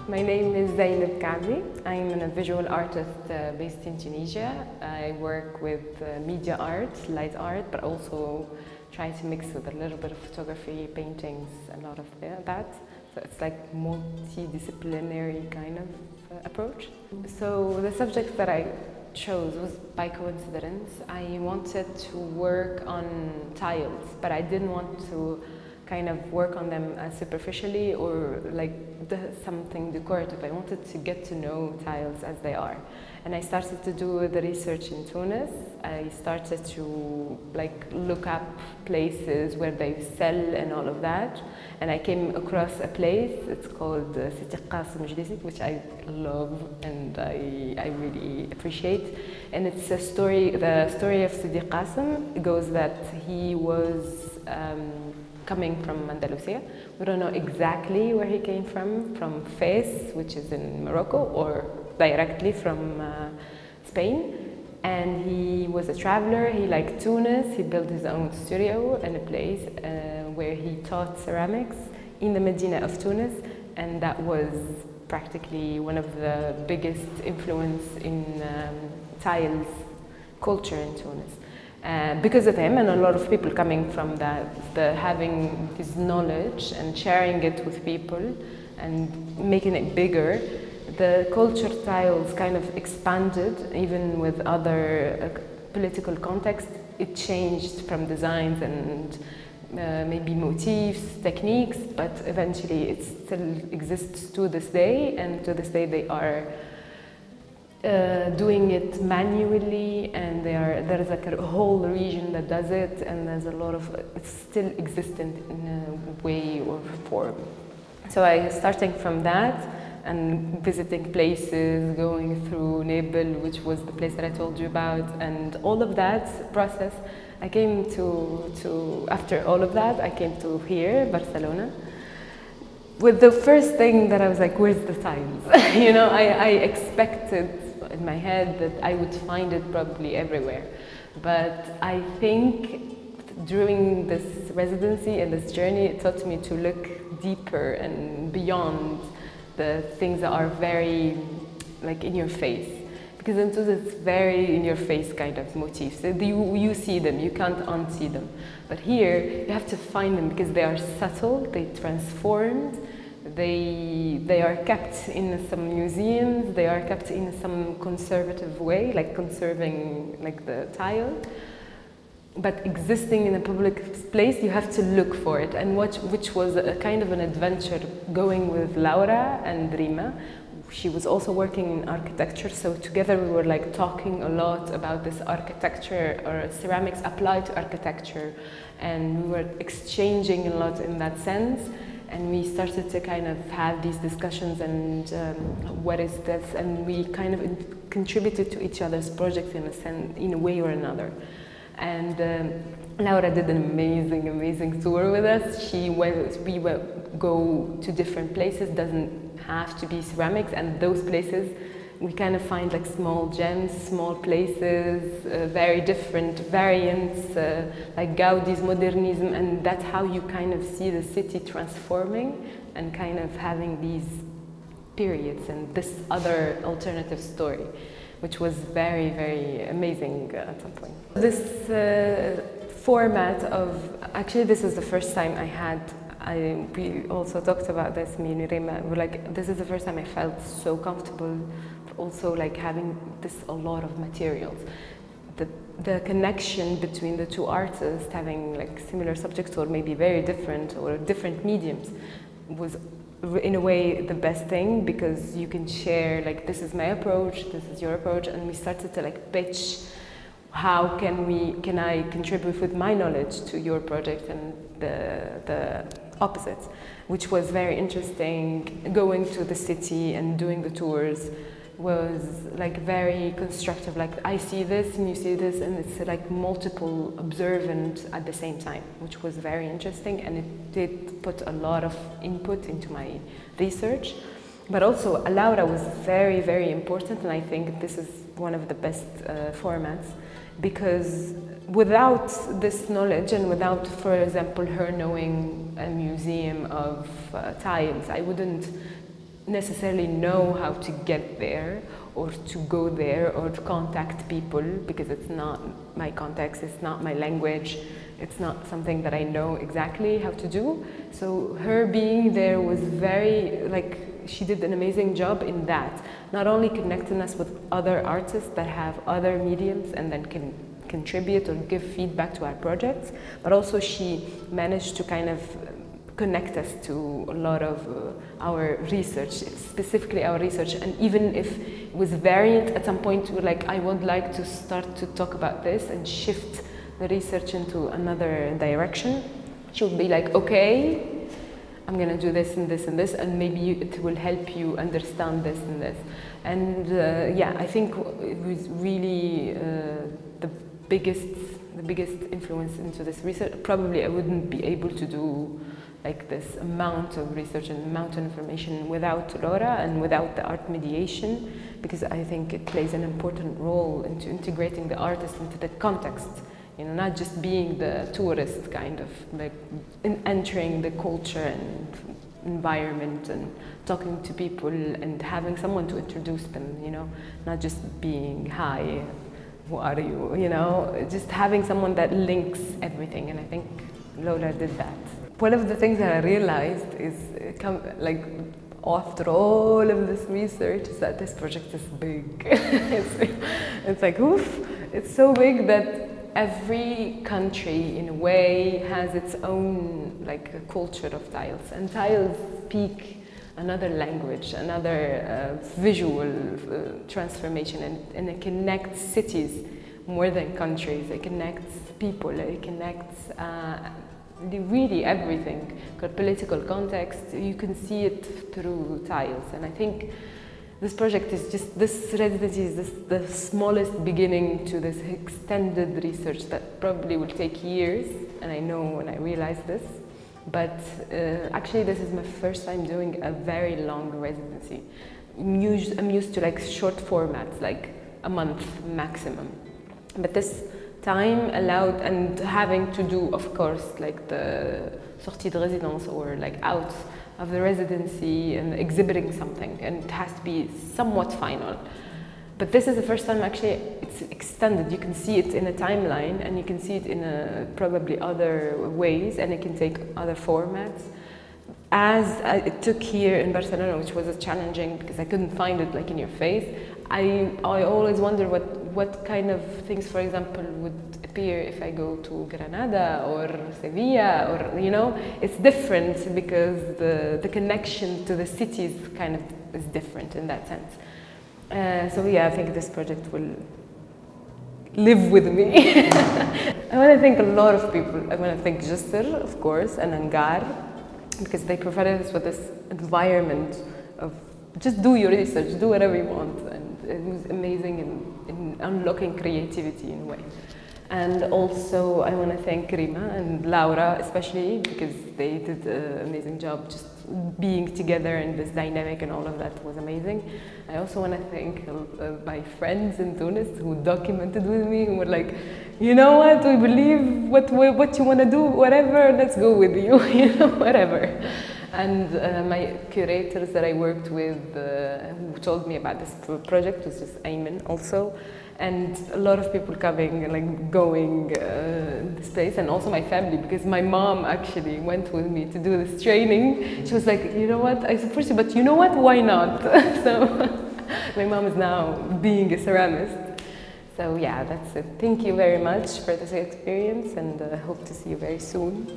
My name is Zeineb Kaabi. I'm a visual artist based in Tunisia. I work with media art, light art, but also try to mix with a little bit of photography, paintings, a lot of that. So it's like multidisciplinary kind of approach. So the subject that I chose was by coincidence. I wanted to work on tiles, but I didn't want to kind of work on them superficially or like something decorative. I wanted to get to know tiles as they are. And I started to do the research in Tunis. I started to like look up places where they sell and all of that. And I came across a place, it's called City Qasim, which I love and I really appreciate. And it's a story, the story of Sidi Qasim goes that he was coming from Andalusia. We don't know exactly where he came from Fez, which is in Morocco, or directly from Spain. And he was a traveler, he liked Tunis, he built his own studio and a place where he taught ceramics in the Medina of Tunis, and that was practically one of the biggest influence in tiles culture in Tunis. Because of him and a lot of people coming from that, having this knowledge and sharing it with people and making it bigger, the culture tiles kind of expanded even with other political context. It changed from designs and maybe motifs, techniques, but eventually it still exists to this day, and to this day they are doing it manually, and there is like a whole region that does it, and there's a lot of it's still existent in a way or form. So I starting from that and visiting places, going through Nebel, which was the place that I told you about, and all of that process. I came to after all of that, I came to here, Barcelona, with the first thing that I was like, where's the tiles? You know, I expected in my head that I would find it probably everywhere. But I think during this residency and this journey, it taught me to look deeper and beyond the things that are very like in your face. Because in Tunis it's very in your face kind of motifs. You see them, you can't unsee them. But here you have to find them because they are subtle, they transformed, they are kept in some museums, they are kept in some conservative way, like conserving like the tile. But existing in a public place, you have to look for it, and which was a kind of an adventure going with Laura and Rima. She was also working in architecture, so together we were like talking a lot about this architecture or ceramics applied to architecture, and we were exchanging a lot in that sense. And we started to kind of have these discussions and what is this, and we kind of contributed to each other's projects in a way or another. And Laura did an amazing tour with us. We go to different places, doesn't have to be ceramics, and those places we kind of find like small gems, small places, very different variants, like Gaudi's modernism, and that's how you kind of see the city transforming and kind of having these periods and this other alternative story, which was very amazing at some point. This format of, actually this is the first time we also talked about this, me and Rima, we're like, this is the first time I felt so comfortable also like having a lot of materials. The connection between the two artists having like similar subjects or maybe very different or different mediums was in a way the best thing, because you can share like, this is my approach, this is your approach, and we started to like pitch how can I contribute with my knowledge to your project, and the opposites, which was very interesting. Going to the city and doing the tours was like very constructive, like I see this and you see this, and it's like multiple observant at the same time, which was very interesting, and it did put a lot of input into my research. But also Laura was very important, and I think this is one of the best formats, because without this knowledge and without, for example, her knowing a museum of tiles, I wouldn't necessarily know how to get there or to go there or to contact people, because it's not my context, it's not my language, it's not something that I know exactly how to do. So her being there was very, like, she did an amazing job in that, not only connecting us with other artists that have other mediums and then can contribute or give feedback to our projects, but also she managed to kind of connect us to a lot of our research, specifically our research. And even if it was variant, at some point we were like, I would like to start to talk about this and shift the research into another direction. She would be like, okay, I'm gonna do this and this and this, and maybe it will help you understand this and this. And yeah, I think it was really the biggest influence into this research. Probably I wouldn't be able to do like this amount of research and amount of information without Laura and without the art mediation, because I think it plays an important role into integrating the artist into the context, you know, not just being the tourist kind of, like entering the culture and environment and talking to people and having someone to introduce them, you know, not just being, hi, who are you, you know, just having someone that links everything. And I think Lola did that. One of the things that I realized is, like, after all of this research, is that this project is big. It's like, oof, it's so big that every country, in a way, has its own, like, a culture of tiles. And tiles speak another language, another visual transformation, and it connects cities more than countries. It connects people, it connects really everything. Got political context, you can see it through tiles. And I think this project is just, this residency is the smallest beginning to this extended research that probably will take years, and I know when I realized this. But actually this is my first time doing a very long residency. I'm used to like short formats, like a month maximum. But this time allowed, and having to do, of course, like the sortie de résidence, or like out of the residency and exhibiting something, and it has to be somewhat final. But this is the first time actually it's extended. You can see it in a timeline, and you can see it in probably other ways, and it can take other formats. As it took here in Barcelona, which was challenging because I couldn't find it like in your face, I always wonder what kind of things, for example, would appear if I go to Granada or Sevilla, or, you know, it's different because the connection to the cities kind of is different in that sense. So yeah, I think this project will live with me. I want to thank a lot of people. I want to thank Jiser, of course, and Angar, because they provided us with this environment of just do your research, do whatever you want. And it was amazing in unlocking creativity in a way. And also I want to thank Rima and Laura especially, because they did an amazing job just being together, and this dynamic and all of that was amazing. I also want to thank my friends in Tunis who documented with me, who were like, you know what, we believe what you want to do, whatever, let's go with you, you know, whatever. And my curators that I worked with, who told me about this project, was just Ayman also. And a lot of people coming and like going this place, and also my family, because my mom actually went with me to do this training. She was like, you know what, I support you, but you know what, why not? So my mom is now being a ceramist. So yeah, that's it. Thank you very much for this experience, and I hope to see you very soon.